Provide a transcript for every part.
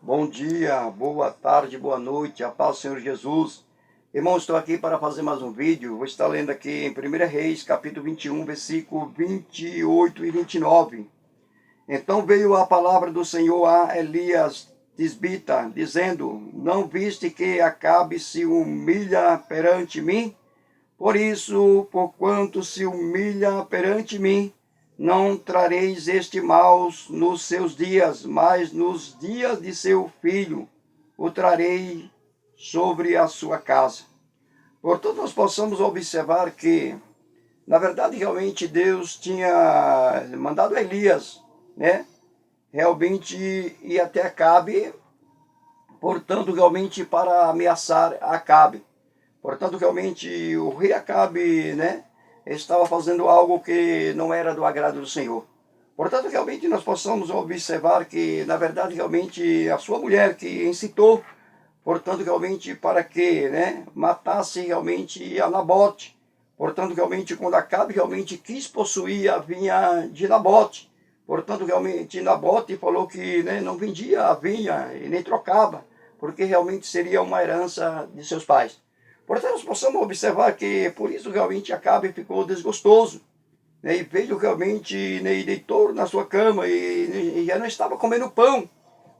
Bom dia, boa tarde, boa noite, a paz do Senhor Jesus. Irmãos, estou aqui para fazer mais um vídeo. Vou estar lendo aqui em 1 Reis, capítulo 21, versículo 28 e 29. Então veio a palavra do Senhor a Elias tisbita, dizendo: Não viste que Acabe se humilha perante mim? Por isso, porquanto se humilha perante mim, não trareis este mal nos seus dias, mas nos dias de seu filho o trarei sobre a sua casa. Portanto, nós possamos observar que, na verdade, realmente Deus tinha mandado Elias, né? Realmente ir até Acabe, portanto, realmente para ameaçar Acabe. Portanto, realmente, o rei Acabe, né, estava fazendo algo que não era do agrado do Senhor. Portanto, realmente, nós possamos observar que, na verdade, realmente, a sua mulher que incitou, portanto, realmente, para que, né, matasse realmente a Nabote. Portanto, realmente, quando Acabe realmente quis possuir a vinha de Nabote, portanto, realmente, Nabote falou que, né, não vendia a vinha e nem trocava, porque realmente seria uma herança de seus pais. Portanto, nós possamos observar que por isso realmente Acabe ficou desgostoso, né, e veio realmente, né, e deitou na sua cama e já não estava comendo pão.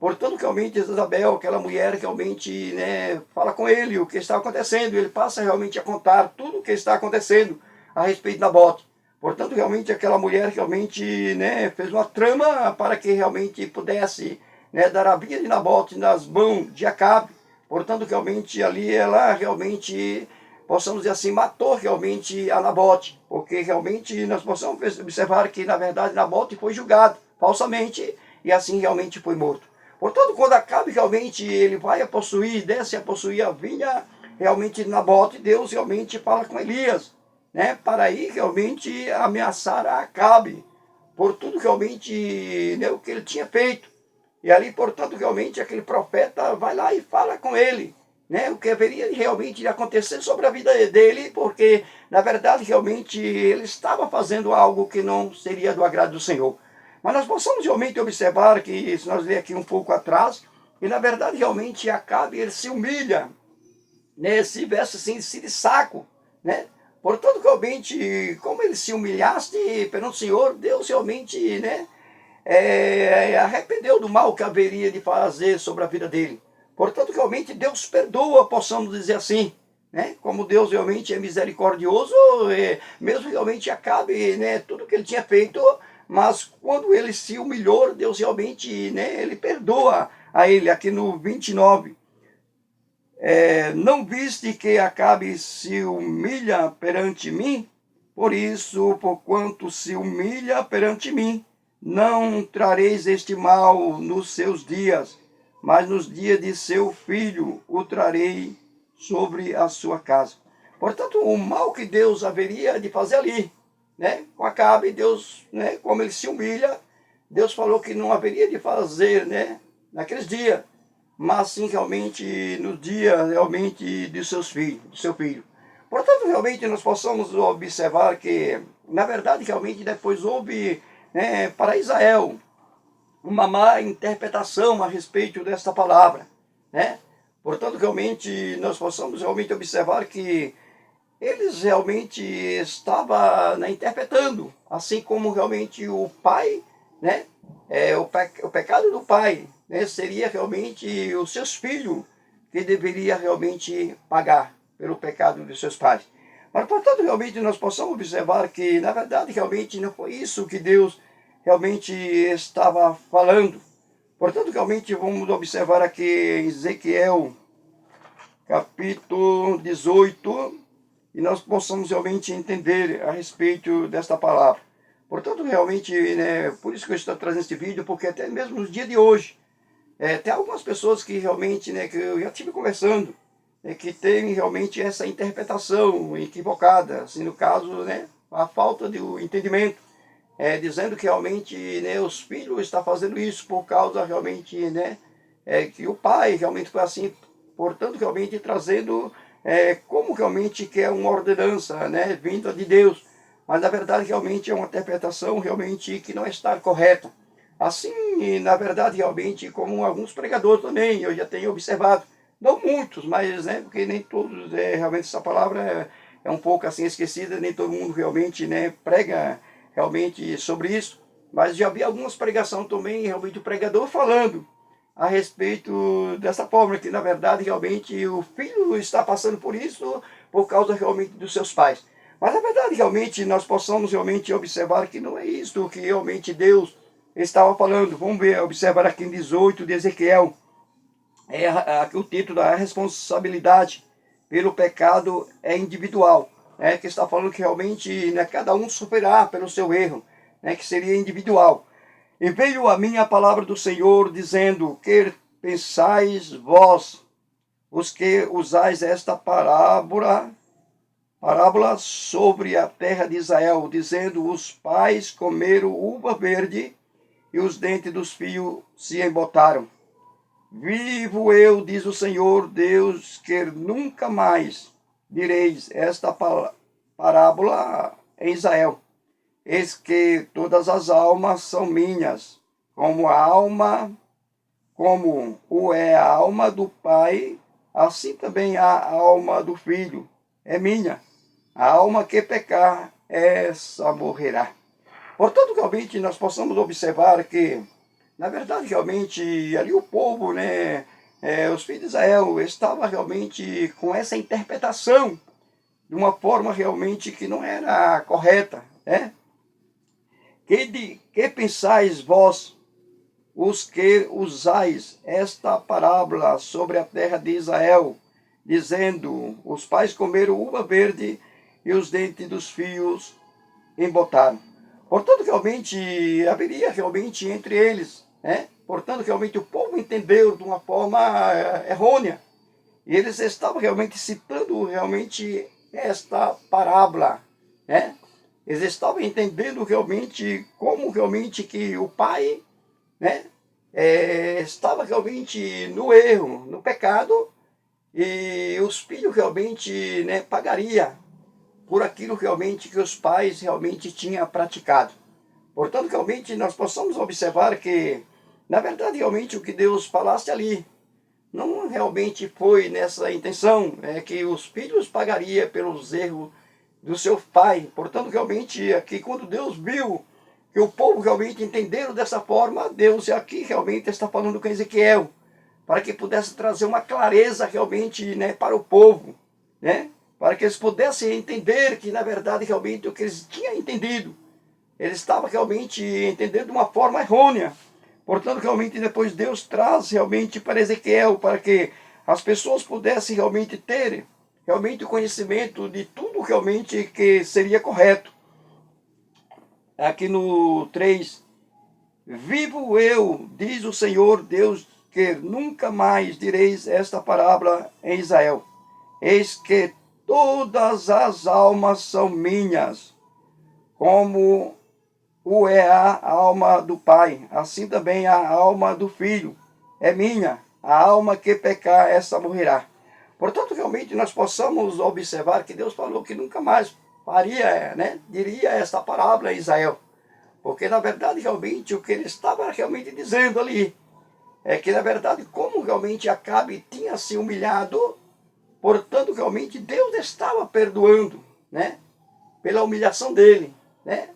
Portanto, realmente Isabel, aquela mulher, realmente, né, fala com ele o que está acontecendo. Ele passa realmente a contar tudo o que está acontecendo a respeito de Nabote. Portanto, realmente aquela mulher realmente, né, fez uma trama para que realmente pudesse, né, dar a vida de Nabote nas mãos de Acabe. Portanto, realmente ali ela realmente, possamos dizer assim, matou realmente a Nabote, porque realmente nós possamos observar que, na verdade, Nabote foi julgado falsamente e assim realmente foi morto. Portanto, quando Acabe realmente ele vai a possuir, desce a possuir a vinha, realmente Nabote, Deus realmente fala com Elias, né, para ir realmente ameaçar a Acabe, por tudo realmente, né, o que ele tinha feito. E ali, portanto, realmente aquele profeta vai lá e fala com ele, né, o que haveria realmente de acontecer sobre a vida dele, porque, na verdade, realmente ele estava fazendo algo que não seria do agrado do Senhor. Mas nós possamos realmente observar que, se nós ler aqui um pouco atrás, e na verdade realmente Acabe ele se humilha, né, se veste assim de saco, né? Portanto, realmente, como ele se humilhaste perante o Senhor, Deus realmente, né, arrependeu do mal que haveria de fazer sobre a vida dele. Portanto, realmente Deus perdoa, possamos dizer assim, né? Como Deus realmente é misericordioso, mesmo realmente Acabe, né, tudo que ele tinha feito, mas quando ele se humilhou, Deus realmente, né, ele perdoa a ele. Aqui no 29, não viste que Acabe se humilha perante mim? Por isso, porquanto se humilha perante mim, não trareis este mal nos seus dias, mas nos dias de seu filho o trarei sobre a sua casa. Portanto, o mal que Deus haveria de fazer ali, né, com Acabe, Deus, né, como ele se humilha, Deus falou que não haveria de fazer, né, naqueles dias, mas sim realmente no dia realmente de seus filhos, de seu filho. Portanto, realmente nós possamos observar que, na verdade, realmente depois houve, né, para Israel uma má interpretação a respeito desta palavra, né? Portanto, realmente nós possamos realmente observar que eles realmente estavam, né, interpretando, assim como realmente o pai, né, o pecado do pai, né, seria realmente os seus filhos que deveria realmente pagar pelo pecado dos seus pais. Mas, portanto, realmente nós possamos observar que, na verdade, realmente não foi isso que Deus realmente estava falando. Portanto, realmente vamos observar aqui em Ezequiel, capítulo 18, e nós possamos realmente entender a respeito desta palavra. Portanto, realmente, né, por isso que eu estou trazendo este vídeo, porque até mesmo nos dias de hoje, tem algumas pessoas que realmente, né, que eu já estive conversando, que tem realmente essa interpretação equivocada, assim, no caso, né, a falta de entendimento, dizendo que realmente, né, os filhos estão fazendo isso por causa realmente, né, que o pai realmente foi assim, portanto, realmente trazendo como realmente que é uma ordenança, né, vinda de Deus, mas na verdade realmente é uma interpretação realmente que não está correta. Assim assim, na verdade, realmente, como alguns pregadores também, eu já tenho observado, não muitos, mas, né, porque nem todos, realmente essa palavra é um pouco assim esquecida, nem todo mundo realmente, né, prega realmente sobre isso, mas já vi algumas pregações também, realmente o pregador falando a respeito dessa forma, que na verdade realmente o filho está passando por isso por causa realmente dos seus pais. Mas na verdade realmente nós possamos realmente observar que não é isso que realmente Deus estava falando. Vamos ver, observar aqui em 18 de Ezequiel, aqui o título da responsabilidade pelo pecado é individual, né, que está falando que realmente, né, cada um sofrerá pelo seu erro, né, que seria individual. E veio a mim a palavra do Senhor, dizendo, que pensais vós, os que usais esta parábola sobre a terra de Israel, dizendo, os pais comeram uva verde, e os dentes dos filhos se embotaram. Vivo eu, diz o Senhor Deus, que nunca mais direis esta parábola em Israel. Eis que todas as almas são minhas, como o é a alma do Pai, assim também a alma do Filho é minha. A alma que pecar, essa morrerá. Portanto, realmente, nós possamos observar que, na verdade, realmente, ali o povo, né, os filhos de Israel, estava realmente com essa interpretação de uma forma realmente que não era correta, né? Que pensais vós, os que usais esta parábola sobre a terra de Israel, dizendo, os pais comeram uva verde e os dentes dos filhos embotaram. Portanto, realmente, haveria realmente entre eles, né? Portanto, realmente o povo entendeu de uma forma errônea. E eles estavam realmente citando realmente esta parábola, né? Eles estavam entendendo realmente como realmente que o pai, né, estava realmente no erro, no pecado, e os filhos realmente, né, pagaria por aquilo realmente que os pais realmente tinham praticado. Portanto, realmente nós possamos observar que, na verdade, realmente o que Deus falasse ali, não realmente foi nessa intenção, que os filhos pagariam pelos erros do seu pai. Portanto, realmente, aqui quando Deus viu que o povo realmente entenderam dessa forma, Deus aqui realmente está falando com Ezequiel, para que pudesse trazer uma clareza realmente, né, para o povo, né, para que eles pudessem entender que, na verdade, realmente o que eles tinham entendido, eles estavam realmente entendendo de uma forma errônea. Portanto, realmente depois Deus traz realmente para Ezequiel, para que as pessoas pudessem realmente ter realmente o conhecimento de tudo realmente que seria correto. Aqui no 3, vivo eu, diz o Senhor Deus, que nunca mais direis esta parábola em Israel. Eis que todas as almas são minhas, como o é a alma do Pai, assim também a alma do Filho é minha. A alma que pecar, essa morrerá. Portanto, realmente nós possamos observar que Deus falou que nunca mais faria, né, diria esta parábola a Israel. Porque, na verdade, realmente, o que ele estava realmente dizendo ali é que, na verdade, como realmente Acabe tinha se humilhado, portanto, realmente, Deus estava perdoando, né, pela humilhação dele, né?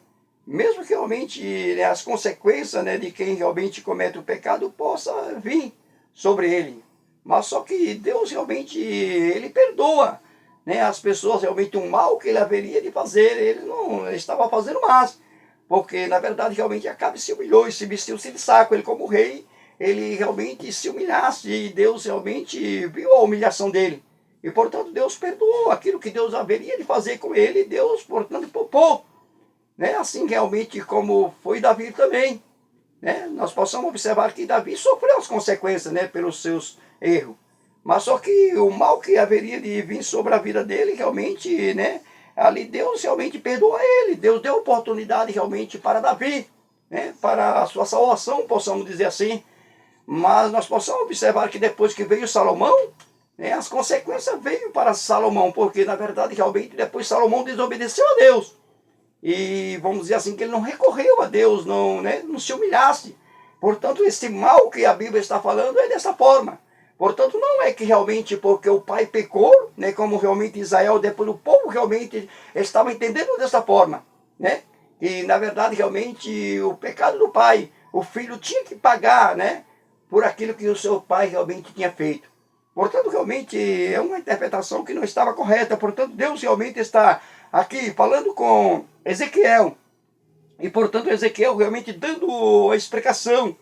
Mesmo que realmente, né, as consequências, né, de quem realmente comete o pecado possa vir sobre ele. Mas só que Deus realmente, ele perdoa, né, as pessoas realmente o mal que ele haveria de fazer, ele não estava fazendo mais. Porque, na verdade, realmente Acabe se humilhou e se vestiu-se de saco. Ele, como rei, ele realmente se humilhasse e Deus realmente viu a humilhação dele. E, portanto, Deus perdoou aquilo que Deus haveria de fazer com ele. Deus, portanto, poupou, né? Assim realmente como foi Davi também, né? Nós possamos observar que Davi sofreu as consequências, né, pelos seus erros, mas só que o mal que haveria de vir sobre a vida dele realmente, né, ali Deus realmente perdoa ele. Deus deu oportunidade realmente para Davi, né, para a sua salvação, possamos dizer assim. Mas nós possamos observar que depois que veio Salomão, né, as consequências veio para Salomão, porque na verdade realmente depois Salomão desobedeceu a Deus. E vamos dizer assim, que ele não recorreu a Deus, não, né, não se humilhasse. Portanto, esse mal que a Bíblia está falando é dessa forma. Portanto, não é que realmente porque o pai pecou, né, como realmente Israel, depois o povo realmente estava entendendo dessa forma, né? E, na verdade, realmente, o pecado do pai, o filho tinha que pagar, né, por aquilo que o seu pai realmente tinha feito. Portanto, realmente, é uma interpretação que não estava correta. Portanto, Deus realmente está aqui falando com Ezequiel. E, portanto, Ezequiel realmente dando a explicação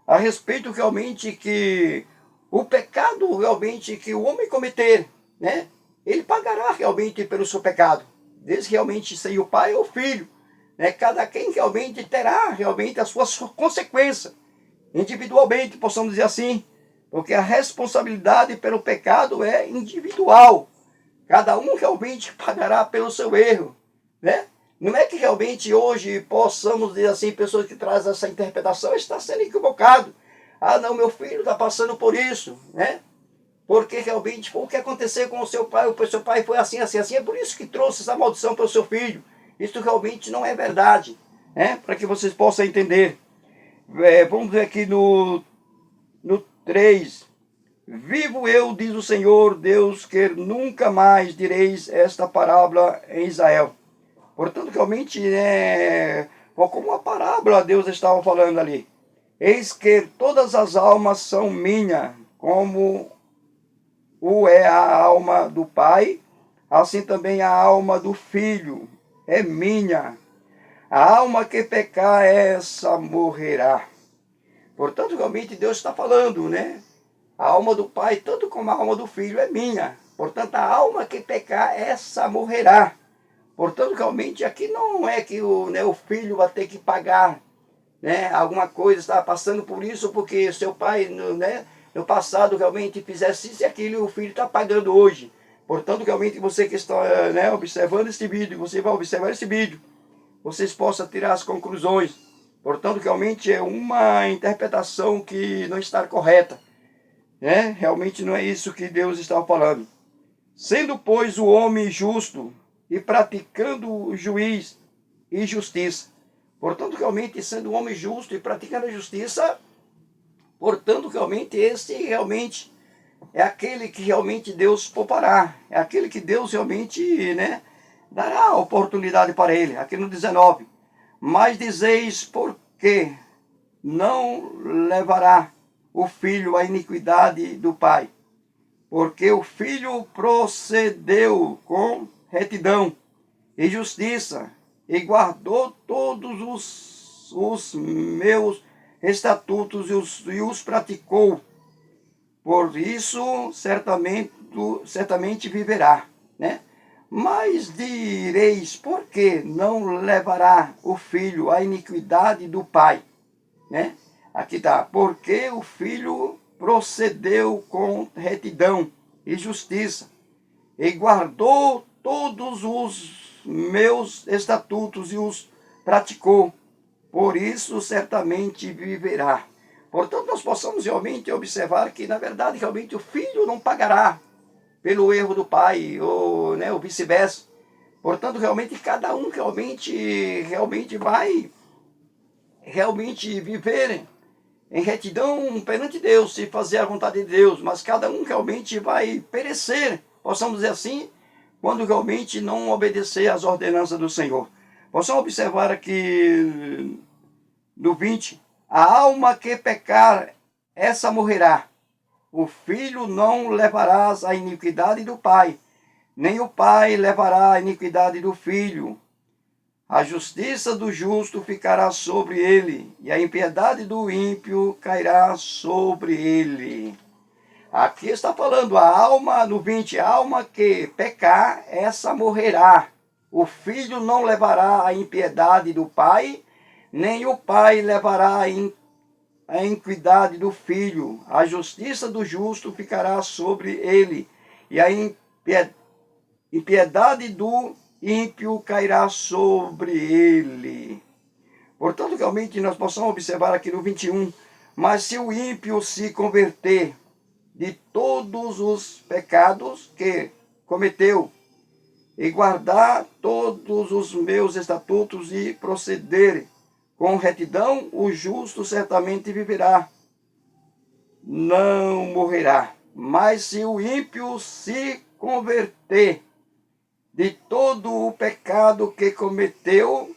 a respeito realmente que o pecado realmente que o homem cometer, né, ele pagará realmente pelo seu pecado. Desde realmente ser o pai ou o filho, né, cada quem realmente terá realmente as suas consequências, individualmente, possamos dizer assim, porque a responsabilidade pelo pecado é individual. Cada um realmente pagará pelo seu erro, né? Não é que realmente hoje possamos dizer assim, pessoas que trazem essa interpretação está sendo equivocado. Ah, não, meu filho está passando por isso, né? Porque realmente foi o que aconteceu com o seu pai foi assim, assim, assim, é por isso que trouxe essa maldição para o seu filho. Isso realmente não é verdade, né? Para que vocês possam entender. Vamos ver aqui no 3. Vivo eu, diz o Senhor Deus, que nunca mais direis esta parábola em Israel. Portanto, realmente, como uma parábola Deus estava falando ali. Eis que todas as almas são minhas, como o é a alma do Pai, assim também a alma do Filho é minha. A alma que pecar, essa morrerá. Portanto, realmente Deus está falando, né? A alma do Pai, tanto como a alma do Filho, é minha. Portanto, a alma que pecar, essa morrerá. Portanto, realmente, aqui não é que o filho vai ter que pagar, né, alguma coisa, está passando por isso, porque seu pai, no passado, realmente fizesse isso e aquilo, e o filho está pagando hoje. Portanto, realmente, você que está, né, observando este vídeo, você vai observar esse vídeo, vocês possam tirar as conclusões. Portanto, realmente é uma interpretação que não está correta, né? Realmente não é isso que Deus estava falando. Sendo, pois, o homem justo e praticando o juiz e justiça. Portanto, realmente, sendo um homem justo e praticando a justiça, portanto, realmente, esse realmente é aquele que realmente Deus poupará. É aquele que Deus realmente, né, dará oportunidade para ele. Aqui no 19. Mas dizeis, por que não levará o filho à iniquidade do pai? Porque o filho procedeu com retidão e justiça, e guardou todos os meus estatutos e os praticou. Por isso, certamente viverá, né? Mas direis, por que não levará o filho à iniquidade do pai? Né? Aqui está, porque o filho procedeu com retidão e justiça, e guardou todos os meus estatutos e os praticou, por isso certamente viverá. Portanto, nós possamos realmente observar que, na verdade, realmente o filho não pagará pelo erro do pai, ou, né, ou vice-versa. Portanto, realmente, cada um realmente vai realmente viver em retidão perante Deus, e fazer a vontade de Deus, mas cada um realmente vai perecer, possamos dizer assim, quando realmente não obedecer às ordenanças do Senhor. Possamos observar aqui no 20, a alma que pecar, essa morrerá. O filho não levarás a iniquidade do pai, nem o pai levará a iniquidade do filho. A justiça do justo ficará sobre ele, e a impiedade do ímpio cairá sobre ele. Aqui está falando a alma, no 20, a alma que pecar, essa morrerá. O filho não levará a impiedade do pai, nem o pai levará a iniquidade do filho. A justiça do justo ficará sobre ele, e a impiedade do ímpio cairá sobre ele. Portanto, realmente nós possamos observar aqui no 21, mas se o ímpio se converter de todos os pecados que cometeu, e guardar todos os meus estatutos e proceder com retidão, o justo certamente viverá, não morrerá. Mas se o ímpio se converter de todo o pecado que cometeu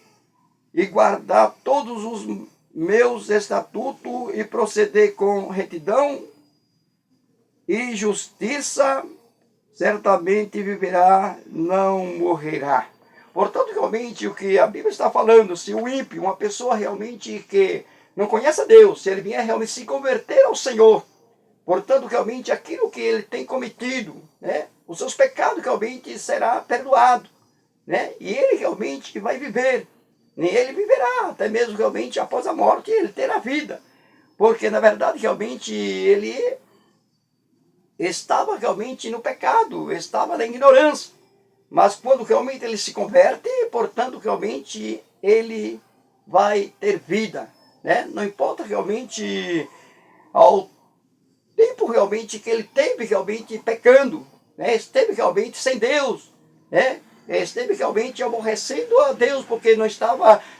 e guardar todos os meus estatutos e proceder com retidão e justiça, certamente viverá, não morrerá. Portanto, realmente, o que a Bíblia está falando, se o ímpio, uma pessoa realmente que não conhece a Deus, se ele vier realmente se converter ao Senhor, portanto, realmente, aquilo que ele tem cometido, né, os seus pecados realmente será perdoado, né, e ele realmente vai viver, e ele viverá, até mesmo realmente após a morte, ele terá vida, porque na verdade, realmente, ele estava realmente no pecado, estava na ignorância. Mas quando realmente ele se converte, portanto, realmente ele vai ter vida, né? Não importa realmente ao tempo realmente que ele teve realmente pecando, né? Esteve realmente sem Deus, né? Esteve realmente aborrecendo a Deus, porque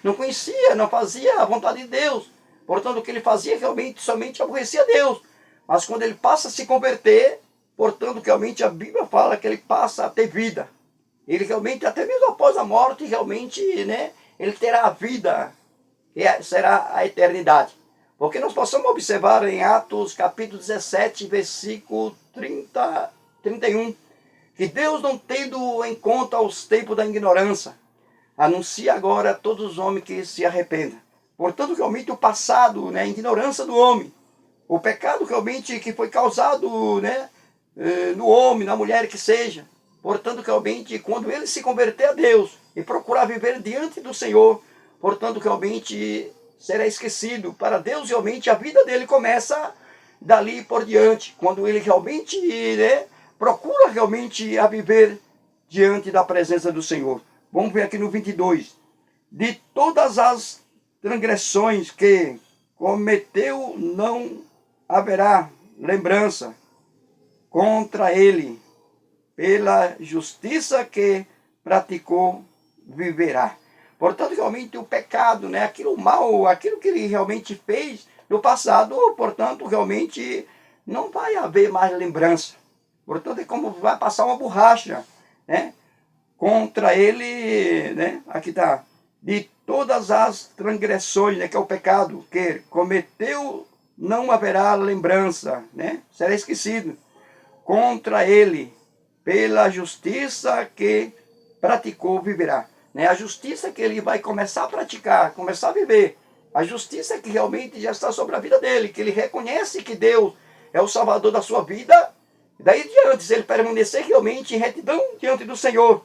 não conhecia, não fazia a vontade de Deus. Portanto, o que ele fazia realmente somente aborrecia a Deus. Mas quando ele passa a se converter, portanto, realmente a Bíblia fala que ele passa a ter vida. Ele realmente, até mesmo após a morte, realmente, né, ele terá a vida, que será a eternidade. Porque nós possamos observar em Atos capítulo 17, versículo 31, que Deus, não tendo em conta os tempos da ignorância, anuncia agora a todos os homens que se arrependam. Portanto, realmente o passado, né, a ignorância do homem, o pecado realmente que foi causado, né, no homem, na mulher que seja. Portanto, realmente, quando ele se converter a Deus e procurar viver diante do Senhor, portanto, realmente será esquecido. Para Deus, realmente, a vida dele começa dali por diante. Quando ele realmente, né, procura realmente a viver diante da presença do Senhor. Vamos ver aqui no 22. De todas as transgressões que cometeu, não haverá lembrança contra ele. Pela justiça que praticou, viverá. Portanto, realmente o pecado, né, aquilo mal, aquilo que ele realmente fez no passado, portanto, realmente não vai haver mais lembrança. Portanto, é como vai passar uma borracha, né, contra ele, né, aqui está, de todas as transgressões, né, que é o pecado que cometeu, não haverá lembrança, né, será esquecido. Contra ele, pela justiça que praticou, viverá. Né? A justiça que ele vai começar a praticar, começar a viver. A justiça que realmente já está sobre a vida dele, que ele reconhece que Deus é o Salvador da sua vida. Daí diante, se ele permanecer realmente em retidão diante do Senhor,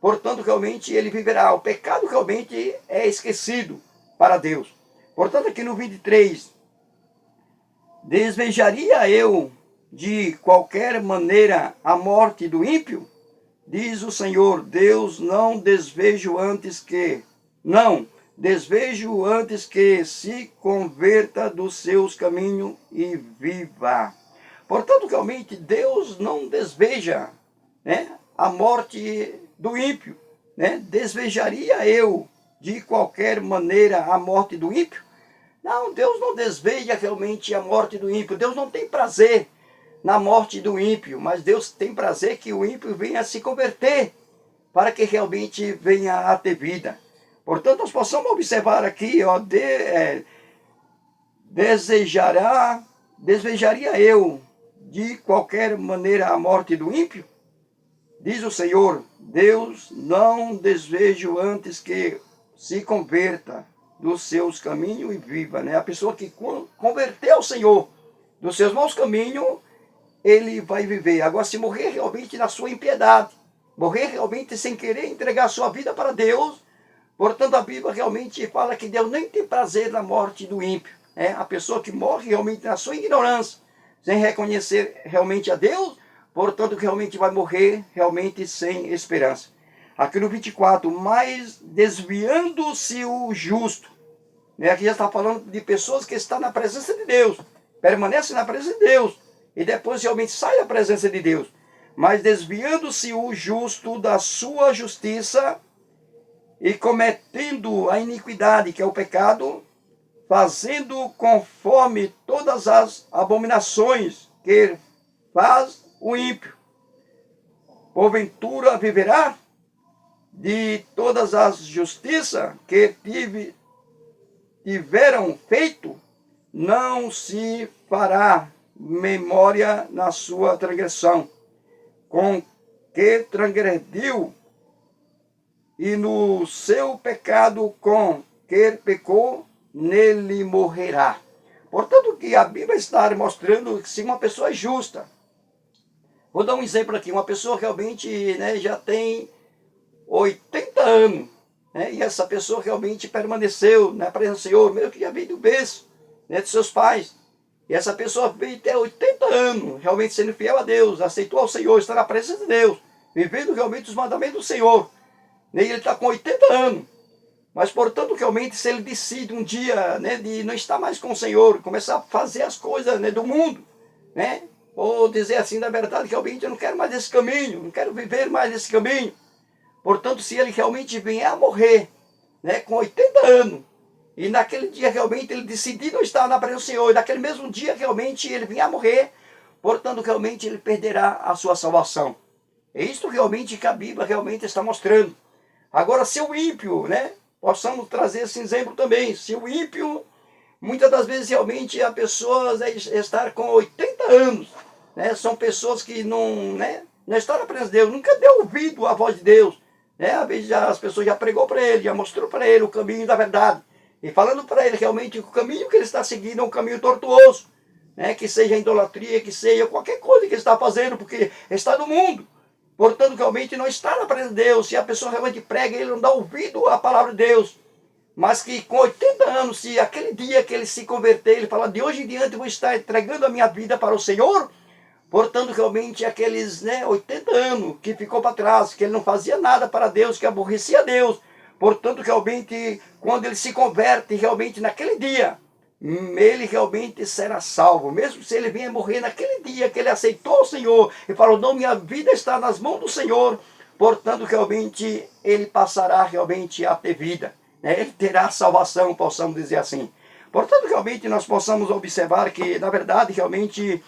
portanto, realmente ele viverá. O pecado realmente é esquecido para Deus. Portanto, aqui no 23, desvejaria eu de qualquer maneira a morte do ímpio? Diz o Senhor, Deus, não desvejo antes que se converta dos seus caminhos e viva. Portanto, realmente, Deus não desveja, né, a morte do ímpio. Né? Desvejaria eu de qualquer maneira a morte do ímpio? Não, Deus não desveja realmente a morte do ímpio. Deus não tem prazer na morte do ímpio, mas Deus tem prazer que o ímpio venha a se converter, para que realmente venha a ter vida. Portanto, nós possamos observar aqui, ó, desvejaria eu de qualquer maneira a morte do ímpio? Diz o Senhor, Deus, não desejo antes que se converta dos seus caminhos e viva. Né? A pessoa que converter ao Senhor dos seus maus caminhos, ele vai viver. Agora, se morrer realmente na sua impiedade, morrer realmente sem querer entregar a sua vida para Deus, portanto, a Bíblia realmente fala que Deus nem tem prazer na morte do ímpio. Né? A pessoa que morre realmente na sua ignorância, sem reconhecer realmente a Deus, portanto, realmente vai morrer realmente sem esperança. Aqui no 24, mas desviando-se o justo. Né? Aqui já está falando de pessoas que estão na presença de Deus, permanecem na presença de Deus, e depois realmente sai da presença de Deus. Mas desviando-se o justo da sua justiça e cometendo a iniquidade, que é o pecado, fazendo conforme todas as abominações que faz o ímpio. Porventura viverá de todas as justiças que tiveram feito, não se fará memória na sua transgressão, com que transgrediu, e no seu pecado com que pecou, nele morrerá. Portanto, que a Bíblia está mostrando que se uma pessoa é justa, vou dar um exemplo aqui, uma pessoa realmente, né, já tem 80 anos, né, e essa pessoa realmente permaneceu na presença do Senhor, mesmo que já veio do berço, né, de seus pais, e essa pessoa veio até 80 anos, realmente sendo fiel a Deus, aceitou ao Senhor, está na presença de Deus, vivendo realmente os mandamentos do Senhor, e ele está com 80 anos, mas portanto realmente se ele decide um dia, né, de não estar mais com o Senhor, começar a fazer as coisas, né, do mundo, né, ou dizer assim, na verdade, realmente eu não quero mais esse caminho, não quero viver mais esse caminho, portanto se ele realmente vier a morrer, né, com 80 anos, e naquele dia realmente ele decidir não estar na presença do Senhor, e naquele mesmo dia realmente ele vier a morrer, portanto realmente ele perderá a sua salvação. É isso realmente que a Bíblia realmente está mostrando. Agora, se o ímpio, né, possamos trazer esse exemplo também, se o ímpio, muitas das vezes realmente a pessoa está com 80 anos, né, são pessoas que não estão na presença de Deus, nunca deu ouvido à voz de Deus, né, às vezes as pessoas já pregou para ele, já mostrou para ele o caminho da verdade, e falando para ele realmente que o caminho que ele está seguindo é um caminho tortuoso, né, que seja idolatria, que seja qualquer coisa que ele está fazendo, porque está no mundo. Portanto, realmente não está na presença de Deus. Se a pessoa realmente prega, ele não dá ouvido à palavra de Deus. Mas que com 80 anos, se aquele dia que ele se converter, ele fala, de hoje em diante eu vou estar entregando a minha vida para o Senhor. Portanto, realmente aqueles, né, 80 anos que ficou para trás, que ele não fazia nada para Deus, que aborrecia Deus. Portanto, realmente, quando ele se converte, realmente naquele dia, ele realmente será salvo, mesmo se ele vier morrer naquele dia que ele aceitou o Senhor e falou, não, minha vida está nas mãos do Senhor, portanto realmente ele passará realmente a ter vida, né? Ele terá salvação, possamos dizer assim. Portanto realmente nós possamos observar que na verdade realmente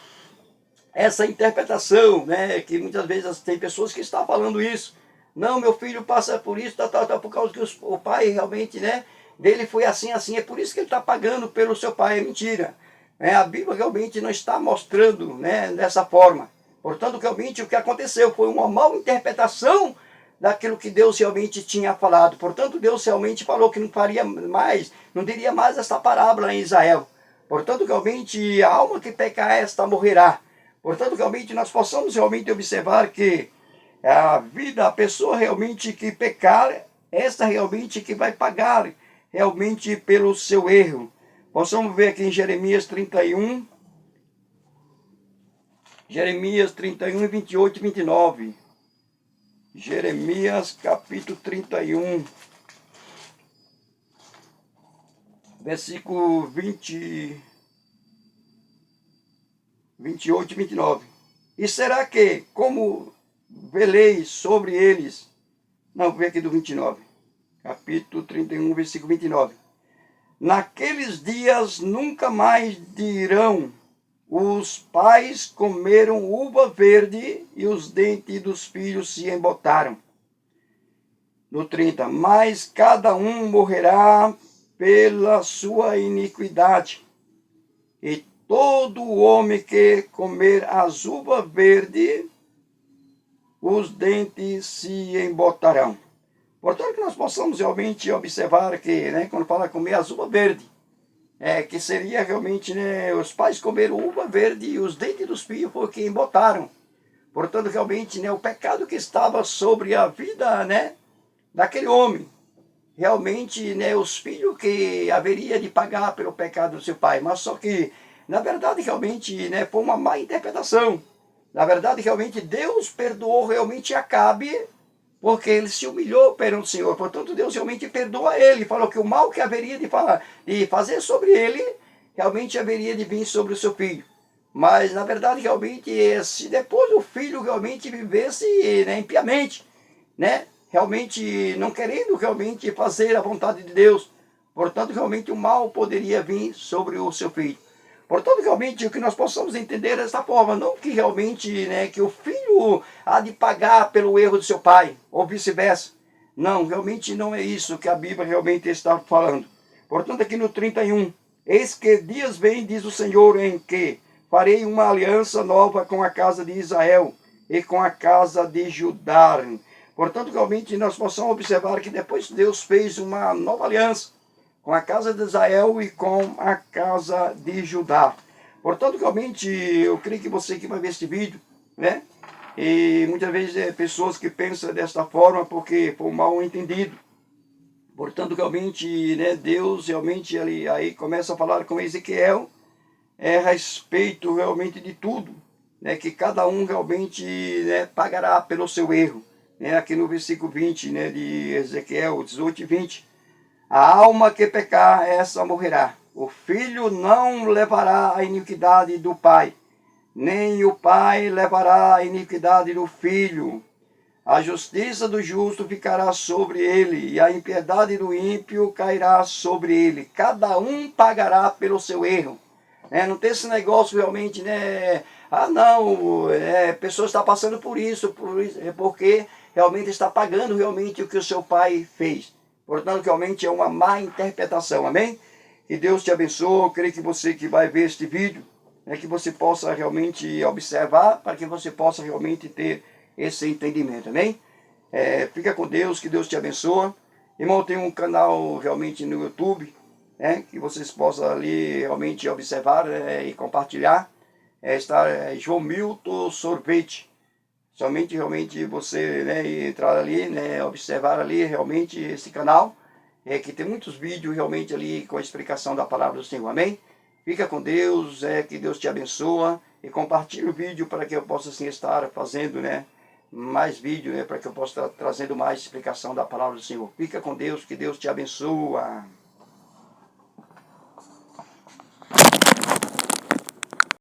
essa interpretação, né, que muitas vezes tem pessoas que estão falando isso, não, meu filho passa por isso, por causa que o pai realmente, né, dele foi assim, assim, é por isso que ele está pagando pelo seu pai, é mentira. A Bíblia realmente não está mostrando, né, dessa forma. Portanto, realmente o que aconteceu foi uma mal interpretação daquilo que Deus realmente tinha falado. Portanto, Deus realmente falou que não faria mais, não diria mais essa parábola em Israel. Portanto, realmente a alma que pecar esta morrerá. Portanto, realmente nós possamos realmente observar que a vida, a pessoa realmente que pecar, esta realmente que vai pagar realmente pelo seu erro. Possamos ver aqui em Jeremias 31, Jeremias 31, 28 e 29. Jeremias capítulo 31, versículo 28 e 29. E será que, como veleis sobre eles, não, vou ver aqui do 29, capítulo 31, versículo 29. Naqueles dias nunca mais dirão, os pais comeram uva verde e os dentes dos filhos se embotaram. No 30, mas cada um morrerá pela sua iniquidade, e todo homem que comer as uvas verdes, os dentes se embotarão. Portanto, que nós possamos realmente observar que, né, quando fala comer as uvas verdes, que seria realmente, né, os pais comeram uva verde e os dentes dos filhos foram que embotaram. Portanto, realmente, né, o pecado que estava sobre a vida, né, daquele homem, realmente, né, os filhos que haveria de pagar pelo pecado do seu pai, mas só que, na verdade, realmente, né, foi uma má interpretação. Na verdade, realmente, Deus perdoou realmente Acabe, porque ele se humilhou perante o Senhor. Portanto, Deus realmente perdoa ele. Falou que o mal que haveria de fazer sobre ele, realmente haveria de vir sobre o seu filho. Mas, na verdade, realmente, se depois o filho realmente vivesse, né, impiamente, né, realmente não querendo realmente fazer a vontade de Deus. Portanto, realmente o mal poderia vir sobre o seu filho. Portanto, realmente o que nós possamos entender desta forma, não que realmente, né, que o filho há de pagar pelo erro do seu pai, ou vice-versa. Não, realmente não é isso que a Bíblia realmente está falando. Portanto, aqui no 31, eis que dias vem, diz o Senhor, em que farei uma aliança nova com a casa de Israel e com a casa de Judá. Portanto, realmente nós possamos observar que depois Deus fez uma nova aliança com a casa de Israel e com a casa de Judá. Portanto, realmente, eu creio que você que vai ver este vídeo, né? E muitas vezes pessoas que pensam desta forma porque foi mal entendido. Portanto, realmente, né, Deus realmente aí começa a falar com Ezequiel a respeito realmente de tudo, né, que cada um realmente, né, pagará pelo seu erro. Né, aqui no versículo 20, né, de Ezequiel 18 e 20, a alma que pecar, essa morrerá. O filho não levará a iniquidade do pai, nem o pai levará a iniquidade do filho. A justiça do justo ficará sobre ele, e a impiedade do ímpio cairá sobre ele. Cada um pagará pelo seu erro. Não tem esse negócio realmente, né? Ah, não, a pessoa está passando por isso, é porque realmente está pagando realmente o que o seu pai fez. Portanto, realmente é uma má interpretação, amém? Que Deus te abençoe. Eu creio que você que vai ver este vídeo, que você possa realmente observar, para que você possa realmente ter esse entendimento, amém? Fica com Deus, que Deus te abençoe. Irmão, tem um canal realmente no YouTube, que vocês possam ali realmente observar e compartilhar. Está João Milton Sorvete. Somente realmente você, né, entrar ali, né, observar ali realmente esse canal, que tem muitos vídeos realmente ali com a explicação da palavra do Senhor, amém? Fica com Deus, que Deus te abençoe e compartilhe o vídeo para que eu possa assim estar fazendo, né, mais vídeo, para que eu possa estar trazendo mais explicação da palavra do Senhor. Fica com Deus, que Deus te abençoe.